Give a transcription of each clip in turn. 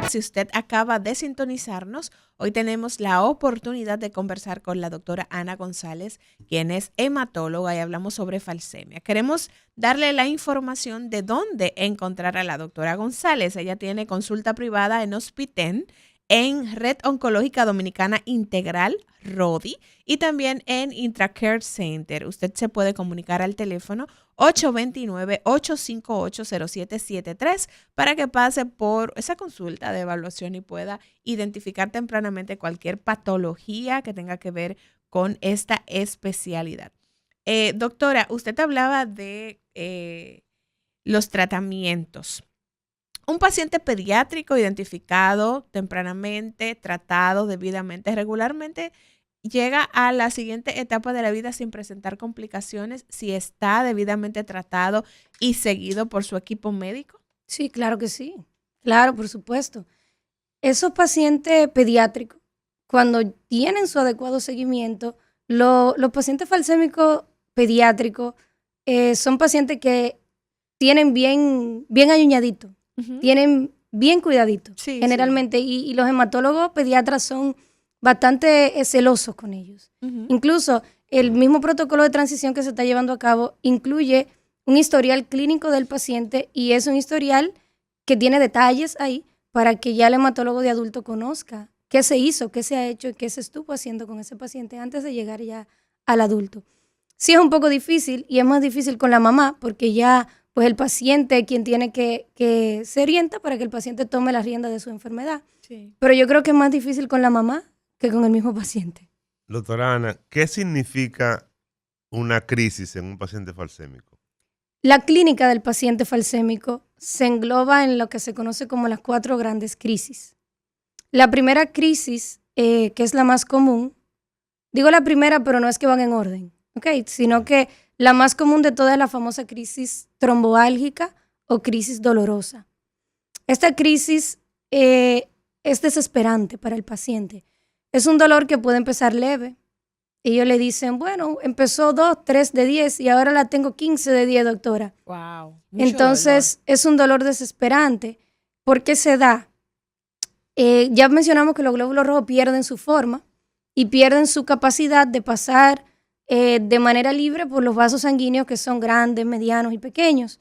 si usted acaba de sintonizarnos, hoy tenemos la oportunidad de conversar con la doctora Ana González, quien es hematóloga, y hablamos sobre falsemia. Queremos darle la información de dónde encontrar a la doctora González. Ella tiene consulta privada en Hospiten, en Red Oncológica Dominicana Integral, RODI, y también en Intracare Center. Usted se puede comunicar al teléfono 829-858-0773 para que pase por esa consulta de evaluación y pueda identificar tempranamente cualquier patología que tenga que ver con esta especialidad. Doctora, usted hablaba de los tratamientos. Un paciente pediátrico identificado tempranamente, tratado debidamente, regularmente, llega a la siguiente etapa de la vida sin presentar complicaciones si está debidamente tratado y seguido por su equipo médico. Sí, claro que sí. Claro, por supuesto. Esos pacientes pediátricos, cuando tienen su adecuado seguimiento, los pacientes falsémicos pediátricos son pacientes que tienen bien añuñadito. Tienen bien cuidadito, sí, generalmente, sí. Y los hematólogos pediatras son bastante celosos con ellos. Incluso el mismo protocolo de transición que se está llevando a cabo incluye un historial clínico del paciente y es un historial que tiene detalles ahí para que ya el hematólogo de adulto conozca qué se hizo, qué se ha hecho y qué se estuvo haciendo con ese paciente antes de llegar ya al adulto. Sí es un poco difícil y es más difícil con la mamá porque ya pues el paciente quien tiene que se orienta para que el paciente tome las riendas de su enfermedad. Sí. Pero yo creo que es más difícil con la mamá que con el mismo paciente. Doctora Ana, ¿qué significa una crisis en un paciente falsémico? La clínica del paciente falsémico se engloba en lo que se conoce como las 4 grandes crisis. La primera crisis, que es la más común, digo la primera, pero no es que van en orden, ¿okay? Sino que la más común de todas es la famosa crisis tromboálgica o crisis dolorosa. Esta crisis es desesperante para el paciente. Es un dolor que puede empezar leve. Ellos le dicen, bueno, empezó 2, 3 de 10 y ahora la tengo 15 de 10, doctora. Wow. Entonces, dolor. Es un dolor desesperante. ¿Por qué se da? Ya mencionamos que los glóbulos rojos pierden su forma y pierden su capacidad de pasar de manera libre por los vasos sanguíneos que son grandes, medianos y pequeños.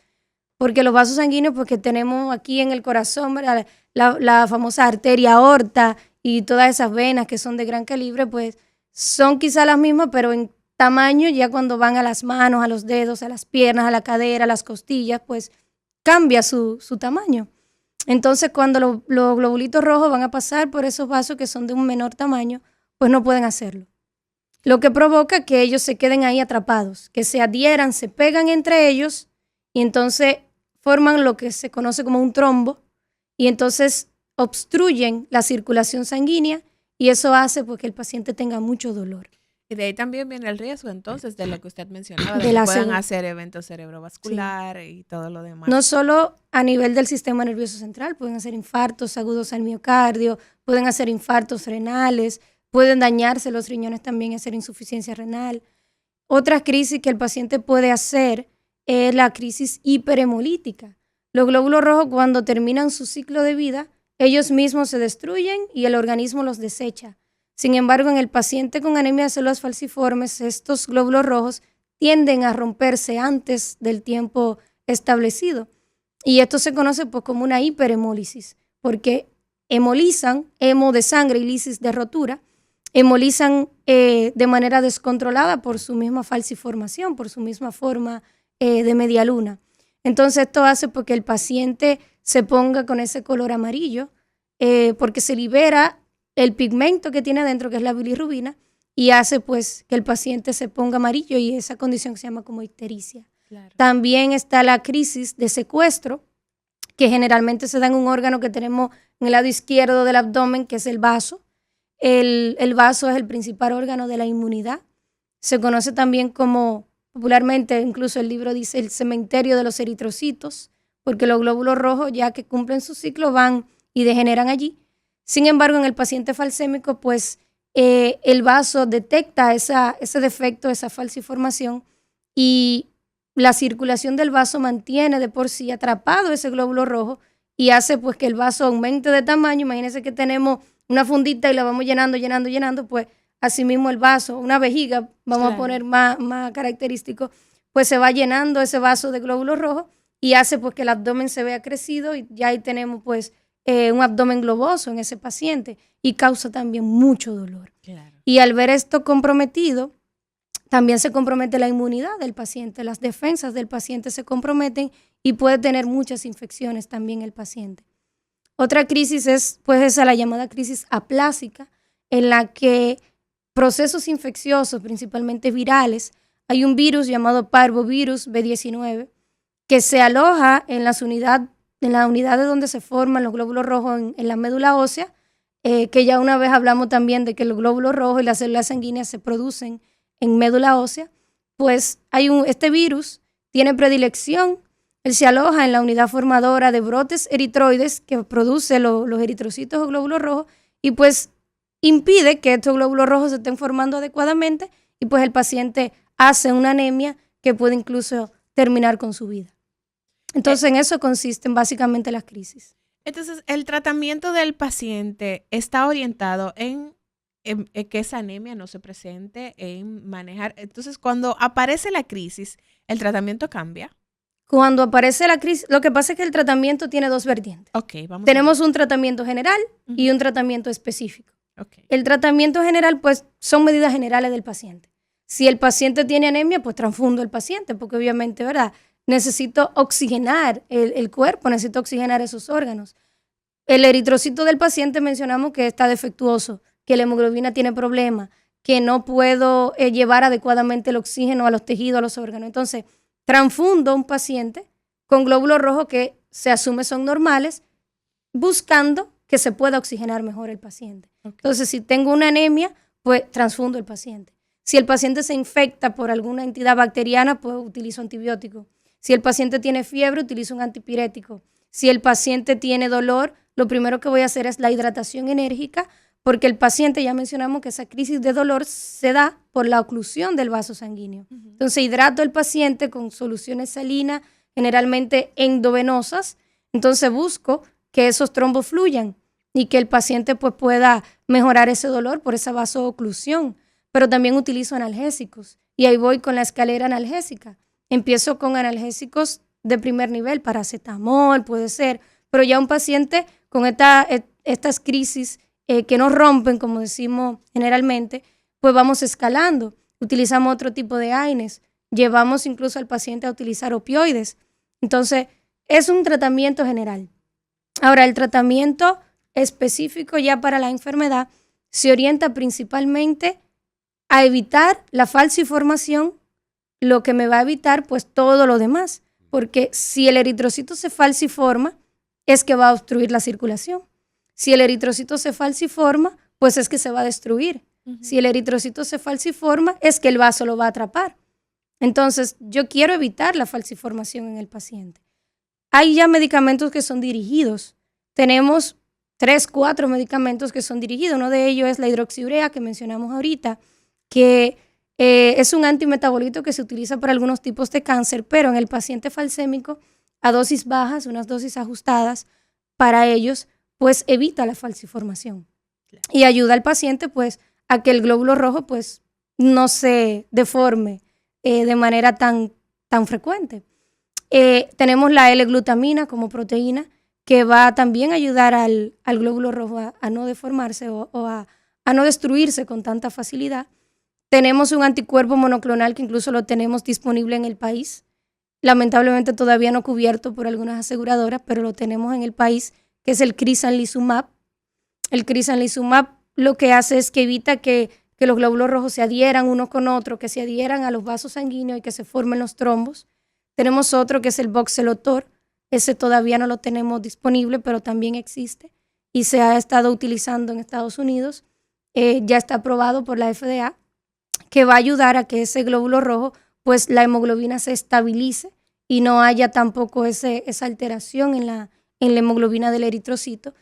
Porque los vasos sanguíneos, porque tenemos aquí en el corazón, ¿verdad? La famosa arteria aorta y todas esas venas que son de gran calibre, pues son quizá las mismas, pero en tamaño ya cuando van a las manos, a los dedos, a las piernas, a la cadera, a las costillas, pues cambia su tamaño. Entonces cuando los globulitos rojos van a pasar por esos vasos que son de un menor tamaño, pues no pueden hacerlo. Lo que provoca que ellos se queden ahí atrapados, que se adhieran, se pegan entre ellos y entonces forman lo que se conoce como un trombo y entonces obstruyen la circulación sanguínea y eso hace pues, que el paciente tenga mucho dolor. Y de ahí también viene el riesgo entonces de lo que usted mencionaba, de que puedan hacer eventos cerebrovasculares y todo lo demás. No solo a nivel del sistema nervioso central, pueden hacer infartos agudos al miocardio, pueden hacer infartos renales, pueden dañarse los riñones también y hacer insuficiencia renal. Otra crisis que el paciente puede hacer es la crisis hiperhemolítica. Los glóbulos rojos cuando terminan su ciclo de vida, ellos mismos se destruyen y el organismo los desecha. Sin embargo, en el paciente con anemia de células falciformes, estos glóbulos rojos tienden a romperse antes del tiempo establecido. Y esto se conoce pues, como una hiperhemólisis, porque hemolizan, hemo de sangre y lisis de rotura, hemolizan de manera descontrolada por su misma falciformación, por su misma forma de media luna. Entonces esto hace porque el paciente se ponga con ese color amarillo, porque se libera el pigmento que tiene adentro, que es la bilirrubina, y hace pues que el paciente se ponga amarillo y esa condición se llama como ictericia. Claro. También está la crisis de secuestro, que generalmente se da en un órgano que tenemos en el lado izquierdo del abdomen, que es el vaso. El vaso es el principal órgano de la inmunidad. Se conoce también como, popularmente, incluso el libro dice el cementerio de los eritrocitos, porque los glóbulos rojos, ya que cumplen su ciclo, van y degeneran allí. Sin embargo, en el paciente falsémico, pues el vaso detecta ese defecto, esa falciformación, y la circulación del vaso mantiene de por sí atrapado ese glóbulo rojo y hace pues que el vaso aumente de tamaño. Imagínense que tenemos una fundita y la vamos llenando, pues así mismo el vaso, una vejiga, vamos a poner más característico, pues se va llenando ese vaso de glóbulos rojos y hace pues que el abdomen se vea crecido y ya ahí tenemos pues un abdomen globoso en ese paciente y causa también mucho dolor. Claro. Y al ver esto comprometido, también se compromete la inmunidad del paciente, las defensas del paciente se comprometen y puede tener muchas infecciones también el paciente. Otra crisis es pues esa la llamada crisis aplásica, en la que procesos infecciosos, principalmente virales, hay un virus llamado parvovirus B19 que se aloja en las unidades donde se forman los glóbulos rojos en la médula ósea, que ya una vez hablamos también de que los glóbulos rojos y las células sanguíneas se producen en médula ósea, pues este virus tiene predilección, él se aloja en la unidad formadora de brotes eritroides que produce los eritrocitos o glóbulos rojos y pues impide que estos glóbulos rojos se estén formando adecuadamente y pues el paciente hace una anemia que puede incluso terminar con su vida. Entonces en eso consisten básicamente las crisis. Entonces el tratamiento del paciente está orientado en que esa anemia no se presente, en manejar. Entonces cuando aparece la crisis, ¿el tratamiento cambia? Cuando aparece la crisis, lo que pasa es que el tratamiento tiene dos vertientes. Tenemos un tratamiento general y un tratamiento específico. El tratamiento general, pues, son medidas generales del paciente. Si el paciente tiene anemia, pues transfundo el paciente, porque obviamente, ¿verdad? Necesito oxigenar el cuerpo, necesito oxigenar esos órganos. El eritrocito del paciente mencionamos que está defectuoso, que la hemoglobina tiene problemas, que no puedo llevar adecuadamente el oxígeno a los tejidos, a los órganos. Entonces, transfundo un paciente con glóbulos rojos que se asume son normales, buscando que se pueda oxigenar mejor el paciente. Entonces, si tengo una anemia, pues transfundo el paciente. Si el paciente se infecta por alguna entidad bacteriana, pues utilizo antibiótico. Si el paciente tiene fiebre, utilizo un antipirético. Si el paciente tiene dolor, lo primero que voy a hacer es la hidratación enérgica, porque el paciente, ya mencionamos que esa crisis de dolor se da por la oclusión del vaso sanguíneo. Entonces hidrato al paciente con soluciones salinas, generalmente endovenosas. Entonces busco que esos trombos fluyan y que el paciente pues, pueda mejorar ese dolor por esa vasooclusión. Pero también utilizo analgésicos y ahí voy con la escalera analgésica. Empiezo con analgésicos de primer nivel, paracetamol puede ser, pero ya un paciente con estas crisis que nos rompen, como decimos generalmente, pues vamos escalando. Utilizamos otro tipo de AINES, llevamos incluso al paciente a utilizar opioides. Entonces, es un tratamiento general. Ahora, el tratamiento específico ya para la enfermedad se orienta principalmente a evitar la falciformación, lo que me va a evitar pues todo lo demás, porque si el eritrocito se falciforma, es que va a obstruir la circulación. Si el eritrocito se falciforma, pues es que se va a destruir. Si el eritrocito se falciforma, es que el vaso lo va a atrapar. Entonces, yo quiero evitar la falciformación en el paciente. Hay ya medicamentos que son dirigidos. Tenemos 3, 4 medicamentos que son dirigidos. Uno de ellos es la hidroxiurea que mencionamos ahorita, que es un antimetabolito que se utiliza para algunos tipos de cáncer, pero en el paciente falcémico, a dosis bajas, unas dosis ajustadas para ellos, pues evita la falciformación. Claro. Y ayuda al paciente pues a que el glóbulo rojo pues no se deforme de manera tan frecuente. Tenemos la L-glutamina como proteína que va también a ayudar al glóbulo rojo a no deformarse o a no destruirse con tanta facilidad. Tenemos un anticuerpo monoclonal que incluso lo tenemos disponible en el país. Lamentablemente todavía no cubierto por algunas aseguradoras, pero lo tenemos en el país, que es el Crisanlizumab. El Crisanlizumab lo que hace es que evita que los glóbulos rojos se adhieran uno con otro, que se adhieran a los vasos sanguíneos y que se formen los trombos. Tenemos otro que es el Voxelotor. Ese todavía no lo tenemos disponible, pero también existe y se ha estado utilizando en Estados Unidos. Ya está aprobado por la FDA, que va a ayudar a que ese glóbulo rojo, pues la hemoglobina se estabilice y no haya tampoco esa alteración en la hemoglobina del eritrocito.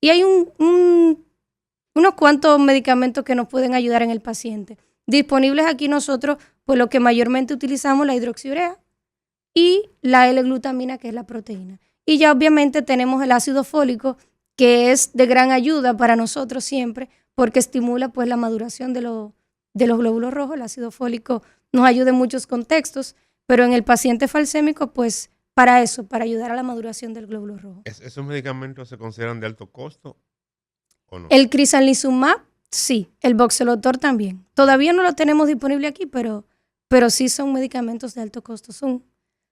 Y hay unos cuantos medicamentos que nos pueden ayudar en el paciente. Disponibles aquí nosotros, pues lo que mayormente utilizamos, la hidroxiurea y la L-glutamina, que es la proteína. Y ya obviamente tenemos el ácido fólico, que es de gran ayuda para nosotros siempre, porque estimula pues la maduración de los glóbulos rojos. El ácido fólico nos ayuda en muchos contextos, pero en el paciente falsémico, pues para eso, para ayudar a la maduración del glóbulo rojo. ¿Esos medicamentos se consideran de alto costo o no? El crizanlizumab, sí. El voxelotor también. Todavía no lo tenemos disponible aquí, pero sí son medicamentos de alto costo.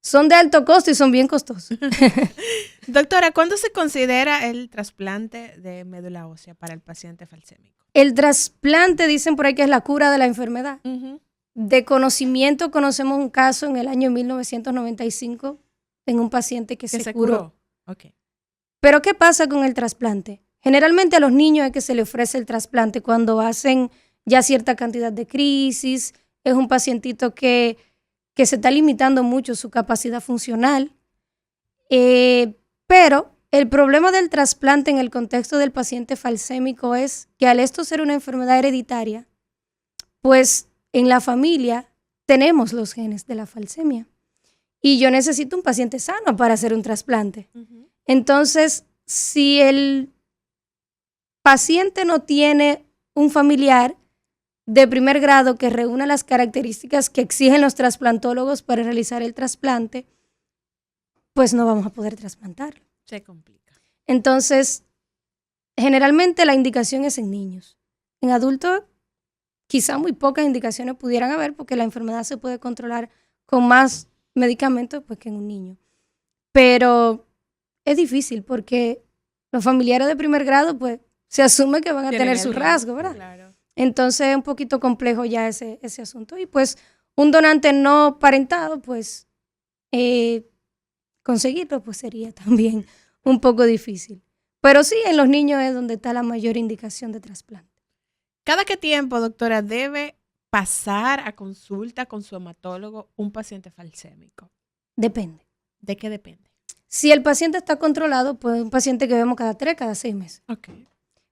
Son de alto costo y son bien costosos. Doctora, ¿cuándo se considera el trasplante de médula ósea para el paciente falsémico? El trasplante, dicen por ahí que es la cura de la enfermedad. Uh-huh. De conocimiento, conocemos un caso en el año 1995 en un paciente que se curó. Okay. Pero ¿qué pasa con el trasplante? Generalmente a los niños es que se le ofrece el trasplante cuando hacen ya cierta cantidad de crisis. Es un pacientito que se está limitando mucho su capacidad funcional. Pero el problema del trasplante en el contexto del paciente falsémico es que al esto ser una enfermedad hereditaria, pues en la familia tenemos los genes de la falsemia. Y yo necesito un paciente sano para hacer un trasplante. Uh-huh. Entonces, si el paciente no tiene un familiar de primer grado que reúna las características que exigen los trasplantólogos para realizar el trasplante, pues no vamos a poder trasplantarlo. Se complica. Entonces, generalmente la indicación es en niños. En adultos, quizá muy pocas indicaciones pudieran haber porque la enfermedad se puede controlar con más medicamentos pues, que en un niño. Pero es difícil porque los familiares de primer grado pues se asume que van a tener su rasgo, ¿verdad? Claro. Entonces es un poquito complejo ya ese asunto. Y pues un donante no parentado, pues conseguirlo pues sería también un poco difícil. Pero sí, en los niños es donde está la mayor indicación de trasplante. ¿Cada qué tiempo, doctora, debe pasar a consulta con su hematólogo un paciente falsémico? Depende. ¿De qué depende? Si el paciente está controlado, pues es un paciente que vemos cada 3, cada 6 meses. Okay.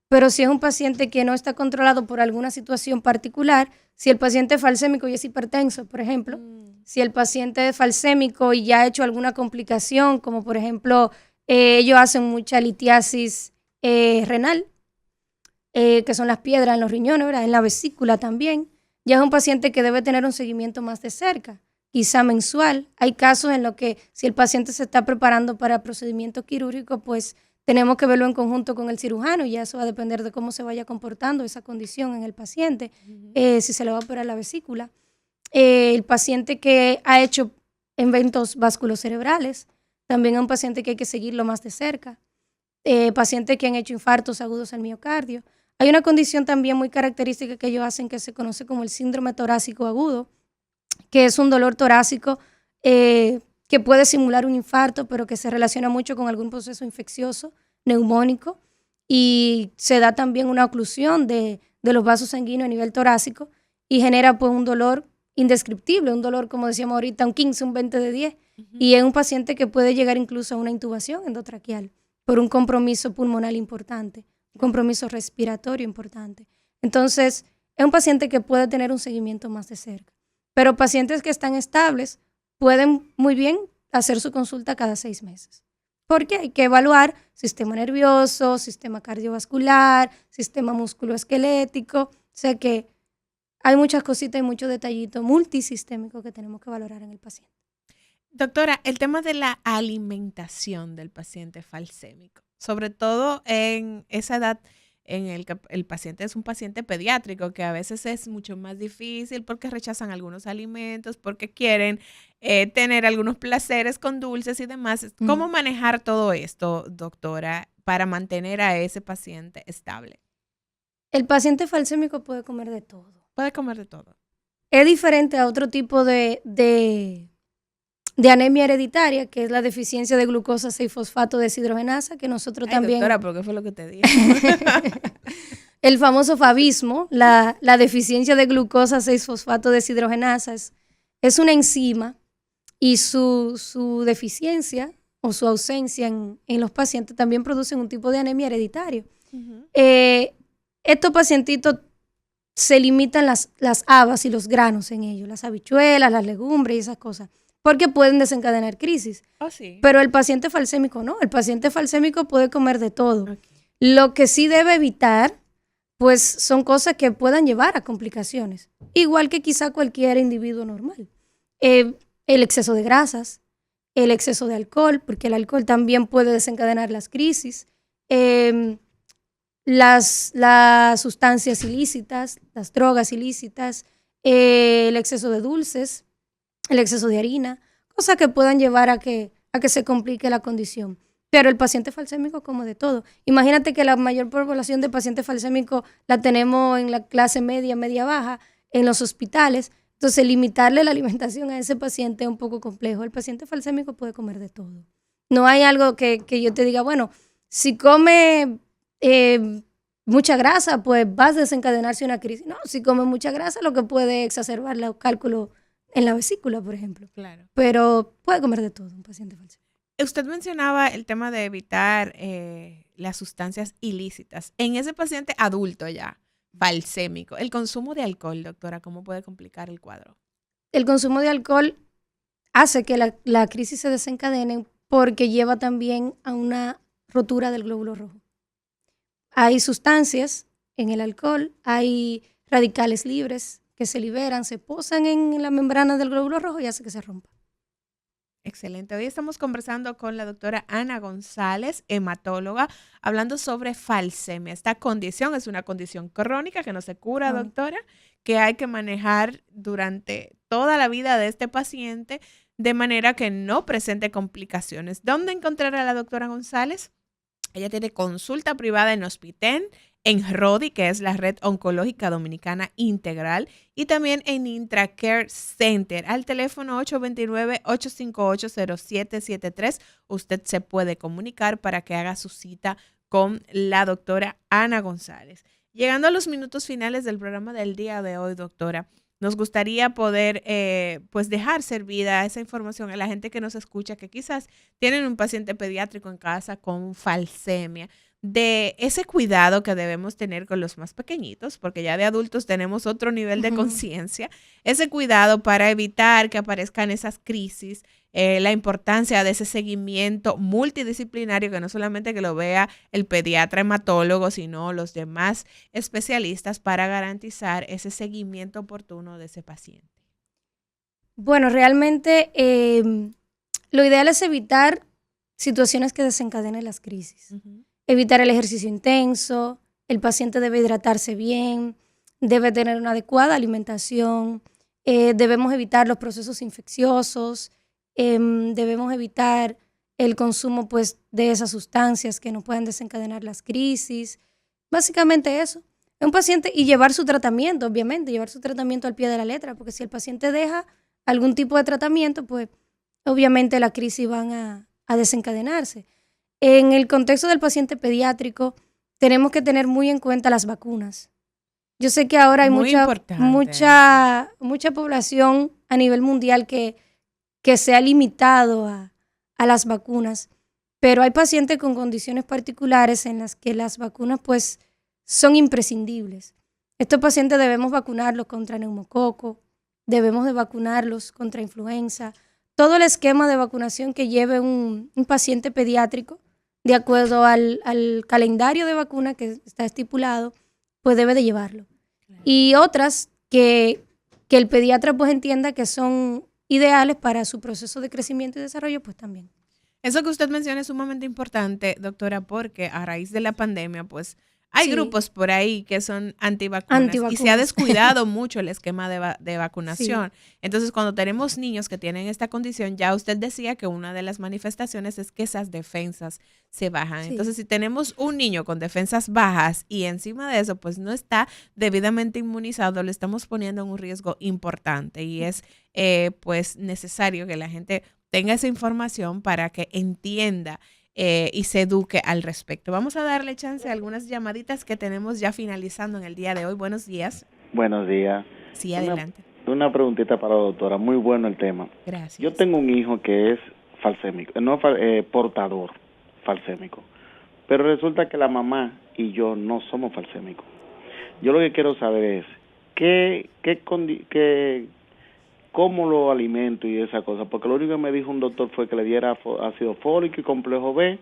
Pero si es un paciente que no está controlado por alguna situación particular, si el paciente es falsémico y es hipertenso, por ejemplo, si el paciente es falsémico y ya ha hecho alguna complicación, como por ejemplo, ellos hacen mucha litiasis renal, que son las piedras en los riñones, ¿verdad? En la vesícula también, ya es un paciente que debe tener un seguimiento más de cerca, quizá mensual. Hay casos en los que si el paciente se está preparando para procedimiento quirúrgico, pues tenemos que verlo en conjunto con el cirujano y ya eso va a depender de cómo se vaya comportando esa condición en el paciente, si se le va a operar la vesícula. El paciente que ha hecho eventos vasculocerebrales, también es un paciente que hay que seguirlo más de cerca. Pacientes que han hecho infartos agudos al miocardio. Hay una condición también muy característica que ellos hacen que se conoce como el síndrome torácico agudo, que es un dolor torácico que puede simular un infarto, pero que se relaciona mucho con algún proceso infeccioso, neumónico, y se da también una oclusión de los vasos sanguíneos a nivel torácico y genera pues un dolor indescriptible, un dolor, como decíamos ahorita, un 15, un 20 de 10, y es un paciente que puede llegar incluso a una intubación endotraqueal por un compromiso pulmonar importante, un compromiso respiratorio importante. Entonces, es un paciente que puede tener un seguimiento más de cerca. Pero pacientes que están estables pueden muy bien hacer su consulta cada 6 meses. Porque hay que evaluar sistema nervioso, sistema cardiovascular, sistema musculoesquelético. O sea que hay muchas cositas y muchos detallitos multisistémicos que tenemos que valorar en el paciente. Doctora, el tema de la alimentación del paciente falsémico, sobre todo en esa edad en el que el paciente es un paciente pediátrico, que a veces es mucho más difícil porque rechazan algunos alimentos, porque quieren tener algunos placeres con dulces y demás. ¿Cómo manejar todo esto, doctora, para mantener a ese paciente estable? El paciente falsémico puede comer de todo. Puede comer de todo. Es diferente a otro tipo de anemia hereditaria, que es la deficiencia de glucosa 6-fosfato deshidrogenasa, que nosotros también... Doctora, ¿pero qué fue lo que te dije? El famoso fabismo, la deficiencia de glucosa 6-fosfato deshidrogenasa, es una enzima y su deficiencia o su ausencia en los pacientes también producen un tipo de anemia hereditario. Uh-huh. Estos pacientitos se limitan las habas y los granos en ellos, las habichuelas, las legumbres y esas cosas. porque pueden desencadenar crisis. Oh, sí. Pero el paciente falsémico no, el paciente falsémico puede comer de todo. Ok. Lo que sí debe evitar, pues son cosas que puedan llevar a complicaciones, igual que quizá cualquier individuo normal. El exceso de grasas, el exceso de alcohol, porque el alcohol también puede desencadenar las crisis, las sustancias ilícitas, las drogas ilícitas, el exceso de dulces, el exceso de harina, cosas que puedan llevar a que se complique la condición. Pero el paciente falsémico como de todo. Imagínate que la mayor población de pacientes falsémicos la tenemos en la clase media, media baja, en los hospitales. Entonces, limitarle la alimentación a ese paciente es un poco complejo. El paciente falsémico puede comer de todo. No hay algo que yo te diga, bueno, si come mucha grasa, pues vas a desencadenarse una crisis. No, si come mucha grasa, lo que puede exacerbar los cálculos en la vesícula, por ejemplo. Claro. Pero puede comer de todo un paciente falsémico. Usted mencionaba el tema de evitar las sustancias ilícitas. En ese paciente adulto ya, falsémico, el consumo de alcohol, doctora, ¿cómo puede complicar el cuadro? El consumo de alcohol hace que la crisis se desencadene porque lleva también a una rotura del glóbulo rojo. Hay sustancias en el alcohol, hay radicales libres que se liberan, se posan en la membrana del glóbulo rojo y hace que se rompa. Excelente. Hoy estamos conversando con la doctora Ana González, hematóloga, hablando sobre falsemia. Esta condición es una condición crónica que no se cura, doctora, que hay que manejar durante toda la vida de este paciente de manera que no presente complicaciones. ¿Dónde encontrar a la doctora González? Ella tiene consulta privada en Hospiten, en RODI, que es la Red Oncológica Dominicana Integral, y también en IntraCare Center. Al teléfono 829-858-0773, usted se puede comunicar para que haga su cita con la doctora Ana González. Llegando a los minutos finales del programa del día de hoy, doctora, nos gustaría poder pues dejar servida esa información a la gente que nos escucha, que quizás tienen un paciente pediátrico en casa con falsemia, de ese cuidado que debemos tener con los más pequeñitos, porque ya de adultos tenemos otro nivel de conciencia, ese cuidado para evitar que aparezcan esas crisis, la importancia de ese seguimiento multidisciplinario, que no solamente que lo vea el pediatra hematólogo, sino los demás especialistas para garantizar ese seguimiento oportuno de ese paciente. Bueno, realmente lo ideal es evitar situaciones que desencadenen las crisis. Evitar el ejercicio intenso, el paciente debe hidratarse bien, debe tener una adecuada alimentación, debemos evitar los procesos infecciosos, debemos evitar el consumo pues, de esas sustancias que nos pueden desencadenar las crisis. Básicamente eso. Un paciente y llevar su tratamiento, obviamente, llevar su tratamiento al pie de la letra, porque si el paciente deja algún tipo de tratamiento, pues obviamente las crisis van a desencadenarse. En el contexto del paciente pediátrico, tenemos que tener muy en cuenta las vacunas. Yo sé que ahora hay mucha población a nivel mundial que se ha limitado a las vacunas, pero hay pacientes con condiciones particulares en las que las vacunas pues son imprescindibles. Estos pacientes debemos vacunarlos contra neumococo, debemos de vacunarlos contra influenza, todo el esquema de vacunación que lleve un paciente pediátrico de acuerdo al calendario de vacuna que está estipulado, pues debe de llevarlo. Claro. Y otras que el pediatra pues entienda que son ideales para su proceso de crecimiento y desarrollo, pues también. Eso que usted menciona es sumamente importante, doctora, porque a raíz de la pandemia, pues hay grupos por ahí que son antivacunas y se ha descuidado mucho el esquema de vacunación. Sí. Entonces, cuando tenemos niños que tienen esta condición, ya usted decía que una de las manifestaciones es que esas defensas se bajan. Sí. Entonces, si tenemos un niño con defensas bajas y encima de eso, pues no está debidamente inmunizado, le estamos poniendo en un riesgo importante y es pues necesario que la gente tenga esa información para que entienda y se eduque al respecto. Vamos a darle chance a algunas llamaditas que tenemos ya finalizando en el día de hoy. Buenos días. Buenos días. Sí, adelante. Una preguntita para la doctora. Muy bueno el tema. Gracias. Yo tengo un hijo que es falsémico, portador falsémico, pero resulta que la mamá y yo no somos falsémicos. Yo lo que quiero saber es qué cómo lo alimento y esa cosa, porque lo único que me dijo un doctor fue que le diera ácido fólico y complejo B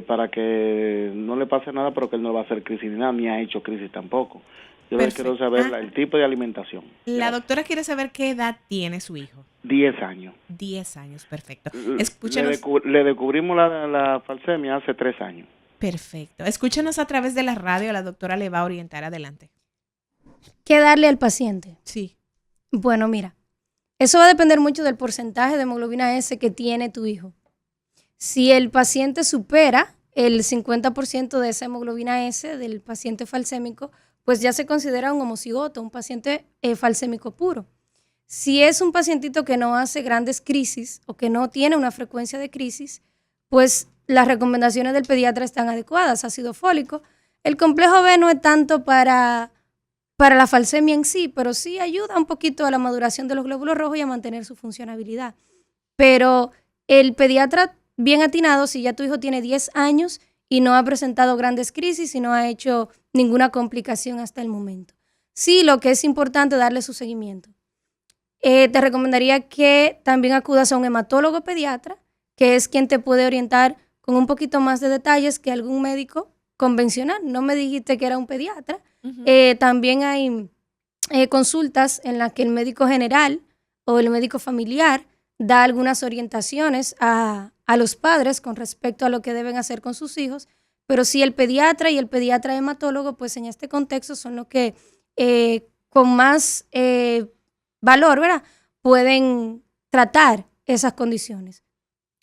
para que no le pase nada, pero que él no va a hacer crisis ni nada, ni ha hecho crisis tampoco. Yo le quiero saber el tipo de alimentación. La doctora quiere saber qué edad tiene su hijo. 10 años. 10 años, perfecto. Le descubrimos la falsemia hace 3 años. Perfecto. Escúchenos a través de la radio, la doctora le va a orientar. Adelante. ¿Qué darle al paciente? Sí. Bueno, mira, eso va a depender mucho del porcentaje de hemoglobina S que tiene tu hijo. Si el paciente supera el 50% de esa hemoglobina S del paciente falsémico, pues ya se considera un homocigoto, un paciente falsémico puro. Si es un pacientito que no hace grandes crisis o que no tiene una frecuencia de crisis, pues las recomendaciones del pediatra están adecuadas, ácido fólico. El complejo B no es tanto para la falsemia en sí, pero sí ayuda un poquito a la maduración de los glóbulos rojos y a mantener su funcionabilidad. Pero el pediatra, bien atinado, si ya tu hijo tiene 10 años y no ha presentado grandes crisis y no ha hecho ninguna complicación hasta el momento. Sí, lo que es importante es darle su seguimiento. Te recomendaría que también acudas a un hematólogo pediatra, que es quien te puede orientar con un poquito más de detalles que algún médico convencional. No me dijiste que era un pediatra. También hay consultas en las que el médico general o el médico familiar da algunas orientaciones a los padres con respecto a lo que deben hacer con sus hijos, pero sí el pediatra y el pediatra hematólogo, pues en este contexto son los que con más valor, ¿verdad?, pueden tratar esas condiciones.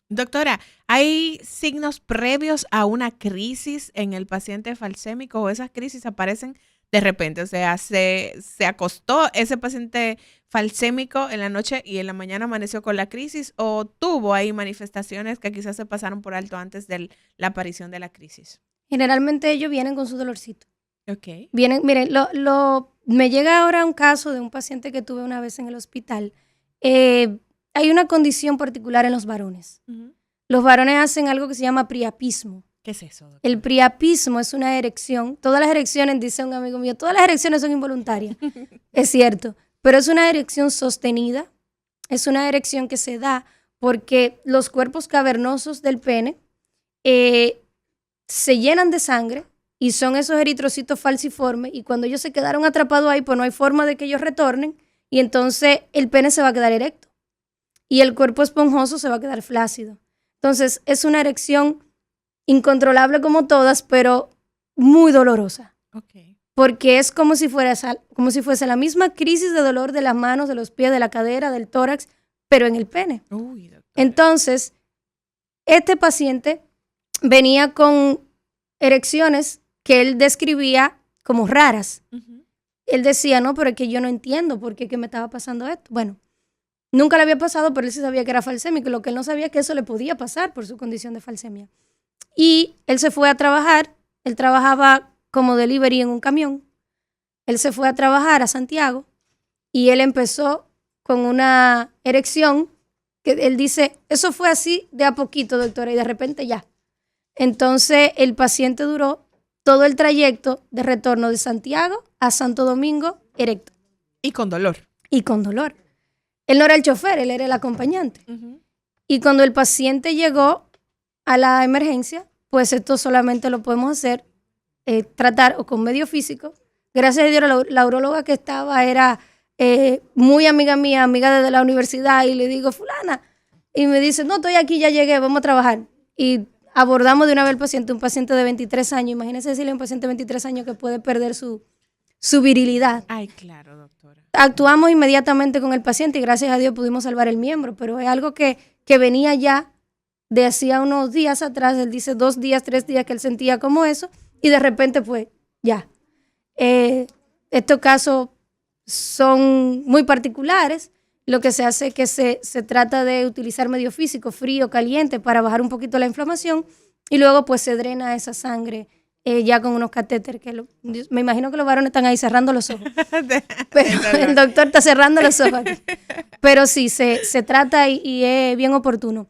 Doctora, ¿hay signos previos a una crisis en el paciente falsémico o esas crisis aparecen de repente? O sea, se acostó ese paciente falsémico en la noche y en la mañana amaneció con la crisis, o tuvo ahí manifestaciones que quizás se pasaron por alto antes de la aparición de la crisis. Generalmente ellos vienen con su dolorcito. Ok. Vienen, miren, me llega ahora un caso de un paciente que tuve una vez en el hospital. Hay una condición particular en los varones. Uh-huh. Los varones hacen algo que se llama priapismo. ¿Qué es eso, doctor? El priapismo es una erección. Todas las erecciones, dice un amigo mío, todas las erecciones son involuntarias. Es cierto, pero es una erección sostenida. Es una erección que se da porque los cuerpos cavernosos del pene se llenan de sangre y son esos eritrocitos falciformes, y cuando ellos se quedaron atrapados ahí, pues no hay forma de que ellos retornen, y entonces el pene se va a quedar erecto y el cuerpo esponjoso se va a quedar flácido. Entonces es una erección incontrolable como todas, pero muy dolorosa. Okay. Porque es como si fuese la misma crisis de dolor de las manos, de los pies, de la cadera, del tórax, pero en el pene. Uy, doctora. Entonces, este paciente venía con erecciones que él describía como raras. Uh-huh. Él decía, no, pero es que yo no entiendo por qué me estaba pasando esto. Bueno, nunca le había pasado, pero él sí sabía que era falsémico. Lo que él no sabía es que eso le podía pasar por su condición de falsemia. Y él se fue a trabajar. Él trabajaba como delivery en un camión. Él se fue a trabajar a Santiago y él empezó con una erección que él dice, eso fue así de a poquito, doctora, y de repente ya. Entonces el paciente duró todo el trayecto de retorno de Santiago a Santo Domingo erecto. Y con dolor. Y con dolor. Él no era el chofer, él era el acompañante. Uh-huh. Y cuando el paciente llegó a la emergencia, pues esto solamente lo podemos hacer, tratar o con medio físico. Gracias a Dios, la uróloga que estaba era muy amiga mía, amiga desde la universidad, y le digo, fulana, y me dice, no, estoy aquí, ya llegué, vamos a trabajar. Y abordamos de una vez el paciente, un paciente de 23 años. Imagínense decirle a un paciente de 23 años que puede perder su virilidad. Ay, claro, doctora. Actuamos inmediatamente con el paciente y gracias a Dios pudimos salvar el miembro, pero es algo que venía ya de hacía unos días atrás. Él dice 2 días, 3 días que él sentía como eso y de repente pues ya. Estos casos son muy particulares. Lo que se hace es que se trata de utilizar medio físico, frío, caliente, para bajar un poquito la inflamación y luego pues se drena esa sangre ya con unos catéteres que me imagino que los varones están ahí cerrando los ojos. Pero el doctor está cerrando los ojos aquí. Pero sí, se trata y es bien oportuno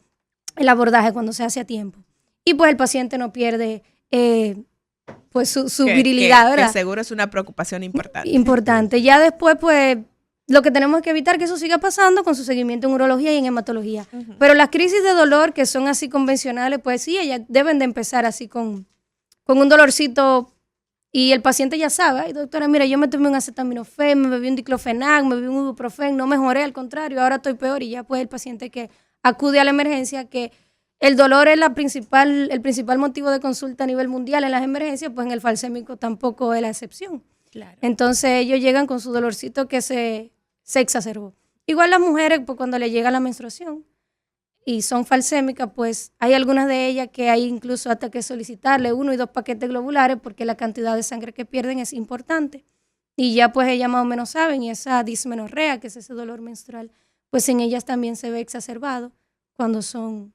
el abordaje cuando se hace a tiempo. Y pues el paciente no pierde pues su virilidad, ¿verdad? Que seguro es una preocupación importante. Importante. Ya después pues Lo que tenemos que evitar que eso siga pasando con su seguimiento en urología y en hematología. Ujú. Pero las crisis de dolor que son así convencionales, pues sí, ellas deben de empezar así con un dolorcito y el paciente ya sabe, ay doctora, mira, yo me tomé un acetaminofén, me bebí un diclofenac, me bebí un ibuprofén, no mejoré, al contrario, ahora estoy peor y ya pues el paciente que acude a la emergencia, que el dolor es el principal motivo de consulta a nivel mundial en las emergencias, pues en el falsémico tampoco es la excepción. Claro. Entonces ellos llegan con su dolorcito que se exacerbó. Igual las mujeres, pues cuando le llega la menstruación y son falsémicas, pues hay algunas de ellas que hay incluso hasta que solicitarle 1 y 2 paquetes globulares porque la cantidad de sangre que pierden es importante. Y ya pues ellas más o menos saben, y esa dismenorrea, que es ese dolor menstrual, pues en ellas también se ve exacerbado cuando son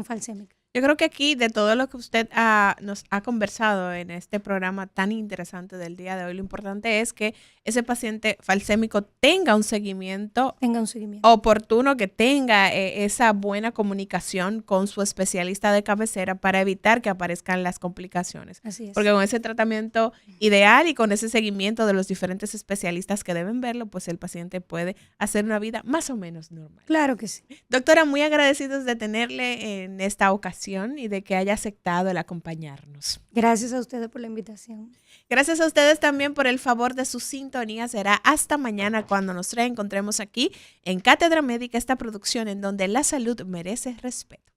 falsémicas. Yo creo que aquí, de todo lo que usted nos ha conversado en este programa tan interesante del día de hoy, lo importante es que ese paciente falsémico tenga un seguimiento Tenga un seguimiento. oportuno, que tenga esa buena comunicación con su especialista de cabecera para evitar que aparezcan las complicaciones. Así es. Porque con ese tratamiento ideal y con ese seguimiento de los diferentes especialistas que deben verlo, pues el paciente puede hacer una vida más o menos normal. Claro que sí. Doctora, muy agradecidos de tenerle en esta ocasión y de que haya aceptado el acompañarnos. Gracias a ustedes por la invitación. Gracias a ustedes también por el favor de su sintonía. Será hasta mañana cuando nos reencontremos aquí en Cátedra Médica, esta producción en donde la salud merece respeto.